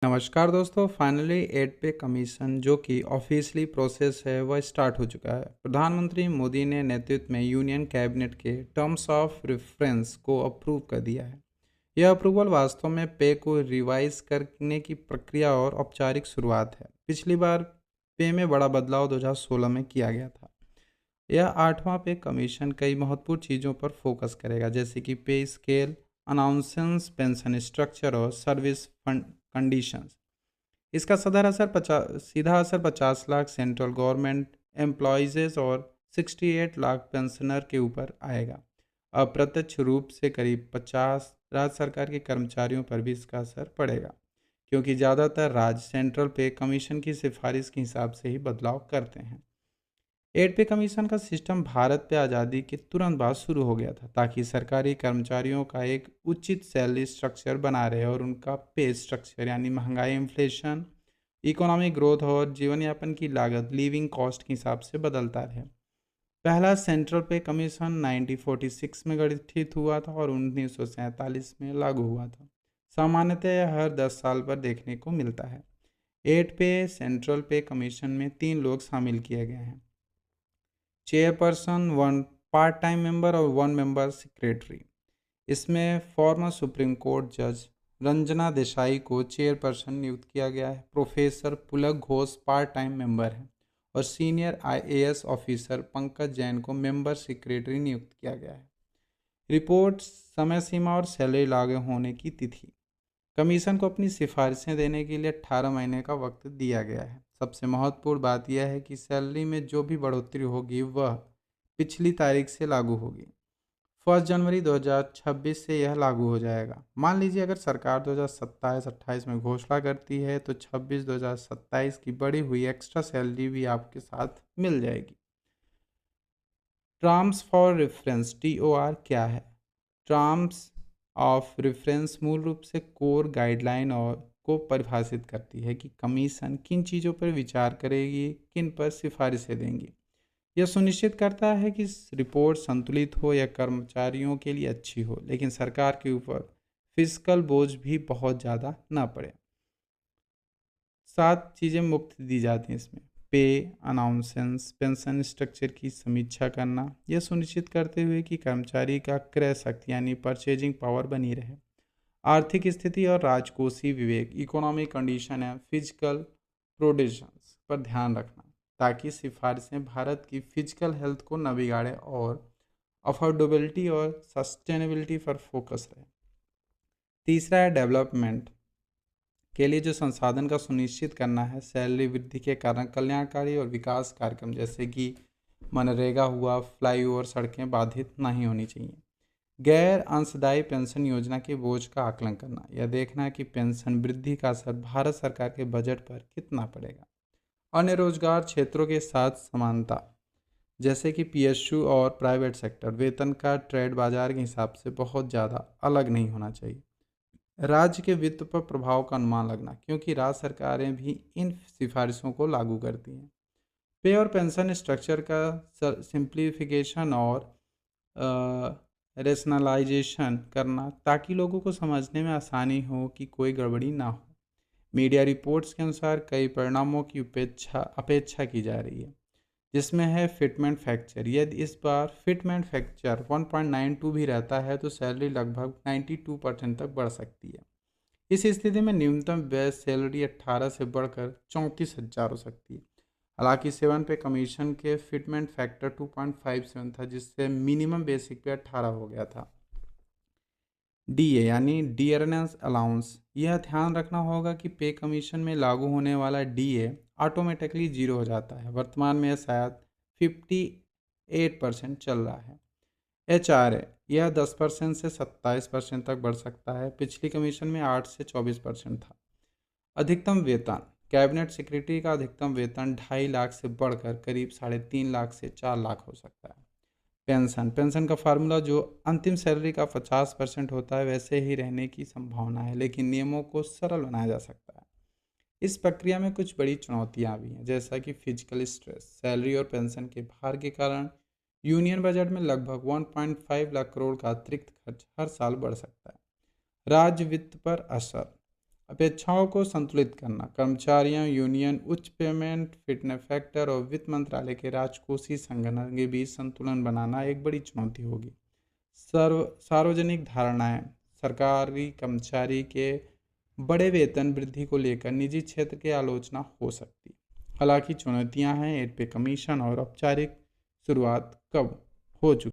नमस्कार दोस्तों, finally add पे कमीशन जो कि ऑफिशियली प्रोसेस है वह स्टार्ट हो चुका है। प्रधानमंत्री मोदी ने नेतृत्व में यूनियन कैबिनेट के टर्म्स ऑफ रेफरेंस को अप्रूव कर दिया है। यह अप्रूवल वास्तव में पे को रिवाइज करने की प्रक्रिया और औपचारिक शुरुआत है। पिछली बार पे में बड़ा बदलाव 2016 में किया गया था। यह आठवां पे कमीशन कई महत्वपूर्ण चीज़ों पर फोकस करेगा, जैसे कि पे स्केल, अनाउंसेंस, पेंशन स्ट्रक्चर और सर्विस फंड कंडीशंस। इसका सीधा असर 50 लाख सेंट्रल गवर्नमेंट एम्प्लॉयज़ और 68 लाख पेंशनर के ऊपर आएगा। अप्रत्यक्ष रूप से करीब 50 राज्य सरकार के कर्मचारियों पर भी इसका असर पड़ेगा, क्योंकि ज़्यादातर राज्य सेंट्रल पे कमीशन की सिफारिश के हिसाब से ही बदलाव करते हैं। एड पे कमीशन का सिस्टम भारत पे आज़ादी के तुरंत बाद शुरू हो गया था, ताकि सरकारी कर्मचारियों का एक उचित सैलरी स्ट्रक्चर बना रहे और उनका पे स्ट्रक्चर यानी महंगाई, इन्फ्लेशन, इकोनॉमिक ग्रोथ और जीवन यापन की लागत, लिविंग कॉस्ट के हिसाब से बदलता रहे। पहला सेंट्रल पे कमीशन 1946 में गठित हुआ था और 1947 में लागू हुआ था। सामान्यतः यह हर 10 साल पर देखने को मिलता है। एड पे सेंट्रल पे कमीशन में 3 लोग शामिल किए गए हैं: chairperson, one part time member और वन मेंबर सेक्रेटरी। इसमें फॉर्मर सुप्रीम कोर्ट जज रंजना देसाई को चेयरपर्सन नियुक्त किया गया है। प्रोफेसर पुलक घोष पार्ट टाइम मेंबर हैं और senior IAS officer Pankaj Jain को मेंबर सेक्रेटरी नियुक्त किया गया है। रिपोर्ट, समय सीमा और सैलरी लागू होने की तिथि। कमीशन को अपनी सिफारिशें देने के लिए 18 महीने का वक्त दिया गया है। सबसे महत्वपूर्ण बात यह है कि सैलरी में जो भी बढ़ोतरी होगी वह पिछली तारीख से लागू होगी। 1 जनवरी 2026 से यह लागू हो जाएगा। मान लीजिए अगर सरकार 2027-28 में घोषणा करती है तो 26-2027 की बढ़ी हुई एक्स्ट्रा सैलरी भी आपके साथ मिल जाएगी। टर्म्स फॉर रेफरेंस (TOR) क्या है? टर्म्स ऑफ रेफरेंस मूल रूप से कोर गाइडलाइन और को परिभाषित करती है कि कमीशन किन चीज़ों पर विचार करेगी, किन पर सिफारिशें देंगी। यह सुनिश्चित करता है कि रिपोर्ट संतुलित हो या कर्मचारियों के लिए अच्छी हो, लेकिन सरकार के ऊपर फिजिकल बोझ भी बहुत ज़्यादा ना पड़े। 7 चीज़ें मुफ्त दी जाती हैं इसमें: पे, अनाउंसेंस, पेंशन स्ट्रक्चर की समीक्षा करना, यह सुनिश्चित करते हुए कि कर्मचारी का क्रय शक्ति यानी परचेजिंग पावर बनी रहे। आर्थिक स्थिति और राजकोषीय विवेक, इकोनॉमिक कंडीशन है, फिजिकल प्रोडिशंस पर ध्यान रखना, ताकि सिफारिशें भारत की फिजिकल हेल्थ को न बिगाड़े और अफोर्डेबिलिटी और सस्टेनेबिलिटी पर फोकस रहे। तीसरा है डेवलपमेंट के लिए जो संसाधन का सुनिश्चित करना है। सैलरी वृद्धि के कारण कल्याणकारी और विकास कार्यक्रम जैसे कि मनरेगा हुआ, फ्लाईओवर, सड़कें बाधित नहीं होनी चाहिए। गैर अंशदायी पेंशन योजना के बोझ का आकलन करना, यह देखना कि पेंशन वृद्धि का असर भारत सरकार के बजट पर कितना पड़ेगा। अन्य रोजगार क्षेत्रों के साथ समानता, जैसे कि पीएसयू और प्राइवेट सेक्टर, वेतन का ट्रेड बाजार के हिसाब से बहुत ज़्यादा अलग नहीं होना चाहिए। राज्य के वित्त पर प्रभाव का अनुमान लगना, क्योंकि राज्य सरकारें भी इन सिफारिशों को लागू करती हैं। पे और पेंशन स्ट्रक्चर का सिंप्लीफिकेशन और रेशनलाइजेशन करना, ताकि लोगों को समझने में आसानी हो कि कोई गड़बड़ी ना हो। मीडिया रिपोर्ट्स के अनुसार कई परिणामों की अपेक्षा की जा रही है, जिसमें है फिटमेंट फैक्चर। यदि इस बार फिटमेंट फैक्चर 1.92 भी रहता है तो सैलरी लगभग 92% तक बढ़ सकती है। इस स्थिति में न्यूनतम बेस सैलरी 18 से बढ़कर 34,000 हो सकती है। हालांकि 7 पे कमीशन के फिटमेंट फैक्टर 2.57 था, जिससे मिनिमम बेसिक पे 18 हो गया था। डीए यानी डियरनेस अलाउंस, यह ध्यान रखना होगा कि पे कमीशन में लागू होने वाला डीए ऑटोमेटिकली जीरो हो जाता है। वर्तमान में यह शायद 58% चल रहा है। एचआरए, यह 10% से 27% तक बढ़ सकता है। पिछली कमीशन में 8 से 24% था। अधिकतम वेतन, कैबिनेट सेक्रेटरी का अधिकतम वेतन 2.5 लाख से बढ़कर करीब 3.5 लाख से 4 लाख हो सकता है। पेंशन, पेंशन का फार्मूला जो अंतिम सैलरी का 50% होता है वैसे ही रहने की संभावना है, लेकिन नियमों को सरल बनाया जा सकता है। इस प्रक्रिया में कुछ बड़ी चुनौतियां भी हैं, जैसा कि फिजिकल स्ट्रेस। सैलरी और पेंशन के भार के कारण यूनियन बजट में लगभग 1.5 लाख करोड़ का अतिरिक्त खर्च हर साल बढ़ सकता है। राज्य वित्त पर असर, अपेक्षाओं को संतुलित करना, कर्मचारियों, यूनियन, उच्च पेमेंट, फिटनेस फैक्टर और वित्त मंत्रालय के राजकोषीय संगठन के बीच संतुलन बनाना एक बड़ी चुनौती होगी। सार्वजनिक धारणाएं, सरकारी कर्मचारी के बड़े वेतन वृद्धि को लेकर निजी क्षेत्र की आलोचना हो सकती। हालांकि चुनौतियां हैं, 8 पे कमीशन और औपचारिक शुरुआत कब हो चुकी